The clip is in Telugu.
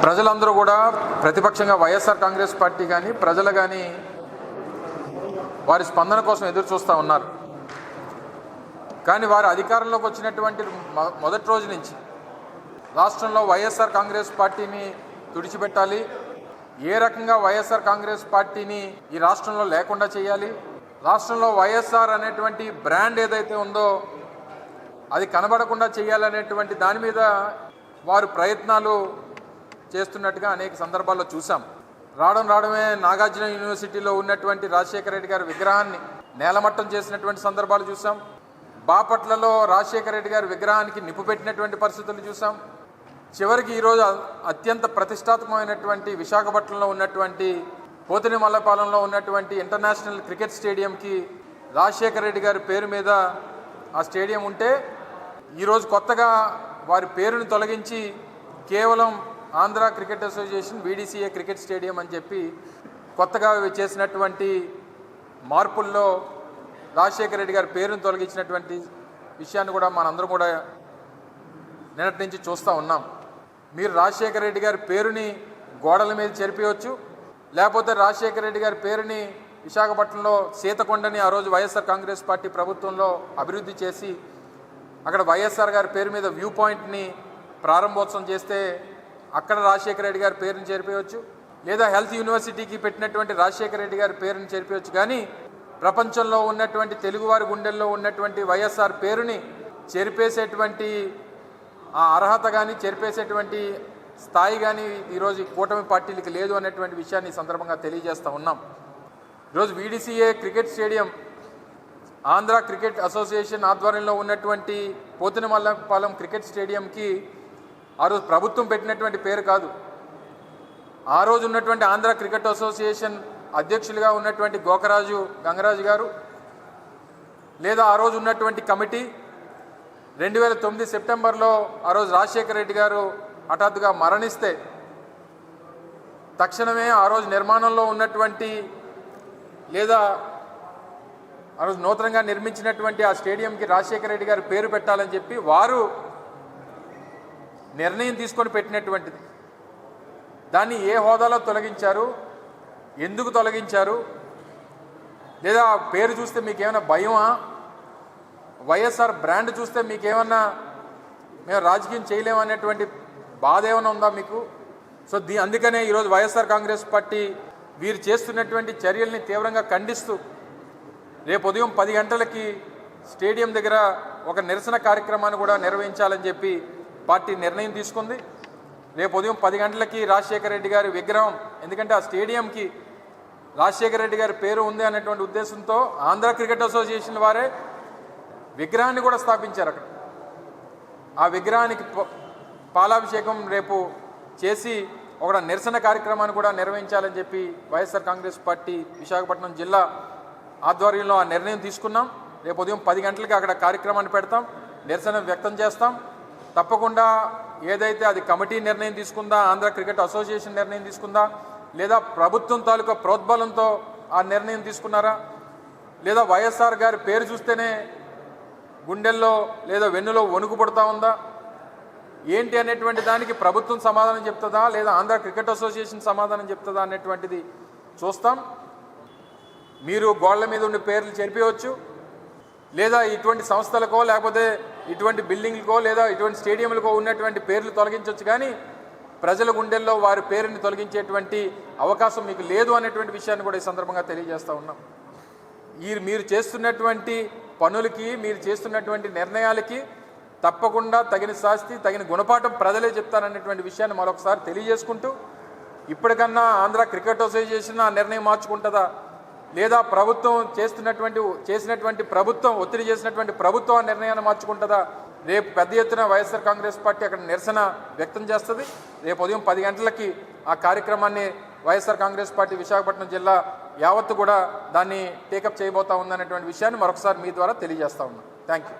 ప్రజలందరూ కూడా ప్రతిపక్షంగా వైఎస్ఆర్ కాంగ్రెస్ పార్టీ కానీ ప్రజలు కానీ వారి స్పందన కోసం ఎదురు చూస్తూ ఉన్నారు. కానీ వారు అధికారంలోకి వచ్చినటువంటి మొదటి రోజు నుంచి రాష్ట్రంలో వైఎస్ఆర్ కాంగ్రెస్ పార్టీని తుడిచిపెట్టాలి, ఏ రకంగా వైఎస్ఆర్ కాంగ్రెస్ పార్టీని ఈ రాష్ట్రంలో లేకుండా చేయాలి, రాష్ట్రంలో వైఎస్ఆర్ అనేటువంటి బ్రాండ్ ఏదైతే ఉందో అది కనబడకుండా చేయాలనేటువంటి దాని మీద వారు ప్రయత్నాలు చేస్తున్నట్టుగా అనేక సందర్భాల్లో చూసాం. రావడమే నాగార్జున యూనివర్సిటీలో ఉన్నటువంటి రాజశేఖర రెడ్డి గారి విగ్రహాన్ని నేలమట్టం చేసినటువంటి సందర్భాలు చూసాం. బాపట్లలో రాజశేఖర రెడ్డి గారి విగ్రహానికి నిప్పు పెట్టినటువంటి పరిస్థితులు చూసాం. చివరికి ఈరోజు అత్యంత ప్రతిష్టాత్మకమైనటువంటి విశాఖపట్నంలో ఉన్నటువంటి పోతినిమల్లపాలెంలో ఉన్నటువంటి ఇంటర్నేషనల్ క్రికెట్ స్టేడియంకి రాజశేఖర రెడ్డి గారి పేరు మీద ఆ స్టేడియం ఉంటే ఈరోజు కొత్తగా వారి పేరును తొలగించి కేవలం Andhra cricket association VDCA cricket stadium అని చెప్పి కొత్తగా చేసినటువంటి మార్పుల్లో రాజశేఖర రెడ్డి గారి పేరును తొలగించినటువంటి విషయాన్ని కూడా మనందరం కూడా నిన్నటి నుంచి చూస్తూ ఉన్నాం. మీరు రాజశేఖర రెడ్డి గారి పేరుని గోడల మీద చెరిపేయవచ్చు, లేకపోతే రాజశేఖర రెడ్డి గారి పేరుని విశాఖపట్నంలో సీతకొండని ఆ రోజు వైఎస్ఆర్ కాంగ్రెస్ పార్టీ ప్రభుత్వంలో అభివృద్ధి చేసి అక్కడ వైఎస్ఆర్ గారి పేరు మీద వ్యూ పాయింట్ని ప్రారంభోత్సవం చేస్తే అక్కడ రాజశేఖర రెడ్డి గారి పేరుని చేరిపోయవచ్చు, లేదా హెల్త్ యూనివర్సిటీకి పెట్టినటువంటి రాజశేఖర రెడ్డి గారి పేరుని చేరిపోయవచ్చు. కానీ ప్రపంచంలో ఉన్నటువంటి తెలుగువారి గుండెల్లో ఉన్నటువంటి వైఎస్ఆర్ పేరుని చెరిపేసేటువంటి ఆ అర్హత కానీ చెరిపేసేటువంటి స్థాయి కానీ ఈరోజు కూటమి పార్టీలకి లేదు అనేటువంటి విషయాన్ని ఈ సందర్భంగా తెలియజేస్తూ ఉన్నాం. ఈరోజు VDCA cricket stadium Andhra cricket association ఆధ్వర్యంలో ఉన్నటువంటి పోతినిమల్లపాలెం క్రికెట్ స్టేడియంకి ఆ రోజు ప్రభుత్వం పెట్టినటువంటి పేరు కాదు. ఆ రోజు ఉన్నటువంటి ఆంధ్ర క్రికెట్ అసోసియేషన్ అధ్యక్షులుగా ఉన్నటువంటి గోకరాజు గంగరాజు గారు, లేదా ఆ రోజు ఉన్నటువంటి కమిటీ 2009 సెప్టెంబర్లో ఆ రోజు రాజశేఖర రెడ్డి గారు హఠాత్తుగా మరణిస్తే తక్షణమే ఆ రోజు నిర్మాణంలో ఉన్నటువంటి లేదా ఆ రోజు నూతనంగా నిర్మించినటువంటి ఆ స్టేడియంకి రాజశేఖర రెడ్డి గారి పేరు పెట్టాలని చెప్పి వారు నిర్ణయం తీసుకొని పెట్టినటువంటిది. దాన్ని ఏ హోదాలో తొలగించారు, ఎందుకు తొలగించారు, లేదా పేరు చూస్తే మీకేమైనా భయమా, వైఎస్ఆర్ బ్రాండ్ చూస్తే మీకేమన్నా మేము రాజకీయం చేయలేమనేటువంటి బాధ ఏమైనా ఉందా మీకు? సో అందుకనే ఈరోజు వైఎస్ఆర్ కాంగ్రెస్ పార్టీ వీరు చేస్తున్నటువంటి చర్యల్ని తీవ్రంగా ఖండిస్తూ రేపు ఉదయం 10 గంటలకి స్టేడియం దగ్గర ఒక నిరసన కార్యక్రమాన్ని కూడా నిర్వహించాలని చెప్పి పార్టీ నిర్ణయం తీసుకుంది. రేపు ఉదయం 10 గంటలకి రాజశేఖర రెడ్డి గారి విగ్రహం, ఎందుకంటే ఆ స్టేడియంకి రాజశేఖర రెడ్డి గారి పేరు ఉంది అనేటువంటి ఉద్దేశంతో ఆంధ్ర క్రికెట్ అసోసియేషన్ వారే విగ్రహాన్ని కూడా స్థాపించారు. అక్కడ ఆ విగ్రహానికి పాలాభిషేకం రేపు చేసి ఒక నిరసన కార్యక్రమాన్ని కూడా నిర్వహించాలని చెప్పి వైఎస్ఆర్ కాంగ్రెస్ పార్టీ విశాఖపట్నం జిల్లా ఆధ్వర్యంలో ఆ నిర్ణయం తీసుకున్నాం. రేపు ఉదయం 10 గంటలకి అక్కడ కార్యక్రమాన్ని పెడతాం, నిరసన వ్యక్తం చేస్తాం. తప్పకుండా ఏదైతే అది కమిటీ నిర్ణయం తీసుకుందా, ఆంధ్ర క్రికెట్ అసోసియేషన్ నిర్ణయం తీసుకుందా, లేదా ప్రభుత్వం తాలూకా ప్రోద్బలంతో ఆ నిర్ణయం తీసుకున్నారా, లేదా వైఎస్ఆర్ గారి పేరు చూస్తేనే గుండెల్లో లేదా వెన్నులో వణుకు పడుతూ ఉందా, ఏంటి అనేటువంటి దానికి ప్రభుత్వం సమాధానం చెప్తుందా, లేదా ఆంధ్ర క్రికెట్ అసోసియేషన్ సమాధానం చెప్తుందా అనేటువంటిది చూస్తాం. మీరు గోళ్ల మీద ఉండే పేర్లు చెరిపేయవచ్చు, లేదా ఇటువంటి సంస్థలకో లేకపోతే ఇటువంటి బిల్డింగ్లకో లేదా ఇటువంటి స్టేడియంలకో ఉన్నటువంటి పేర్లు తొలగించవచ్చు, కానీ ప్రజల గుండెల్లో వారి పేరుని తొలగించేటువంటి అవకాశం మీకు లేదు అనేటువంటి విషయాన్ని కూడా ఈ సందర్భంగా తెలియజేస్తూ ఉన్నాం. మీరు చేస్తున్నటువంటి పనులకి, మీరు చేస్తున్నటువంటి నిర్ణయాలకి తప్పకుండా తగిన శాస్తి, తగిన గుణపాఠం ప్రజలే చెప్తారనేటువంటి విషయాన్ని మరొకసారి తెలియజేసుకుంటూ, ఇప్పటికన్నా ఆంధ్ర క్రికెట్ అసోసియేషన్ ఆ నిర్ణయం మార్చుకుంటుందా, లేదా ప్రభుత్వం చేసినటువంటి ప్రభుత్వం ఒత్తిడి చేసినటువంటి ప్రభుత్వం ఆ నిర్ణయాన్ని మార్చుకుంటుందా, రేపు పెద్ద ఎత్తున వైఎస్ఆర్ కాంగ్రెస్ పార్టీ అక్కడ నిరసన వ్యక్తం చేస్తుంది. రేపు ఉదయం 10 గంటలకి ఆ కార్యక్రమాన్ని వైఎస్ఆర్ కాంగ్రెస్ పార్టీ విశాఖపట్నం జిల్లా యావత్తు కూడా దాన్ని టేకప్ చేయబోతా ఉందనేటువంటి విషయాన్ని మరొకసారి మీ ద్వారా తెలియజేస్తా ఉన్నాం. Thank you.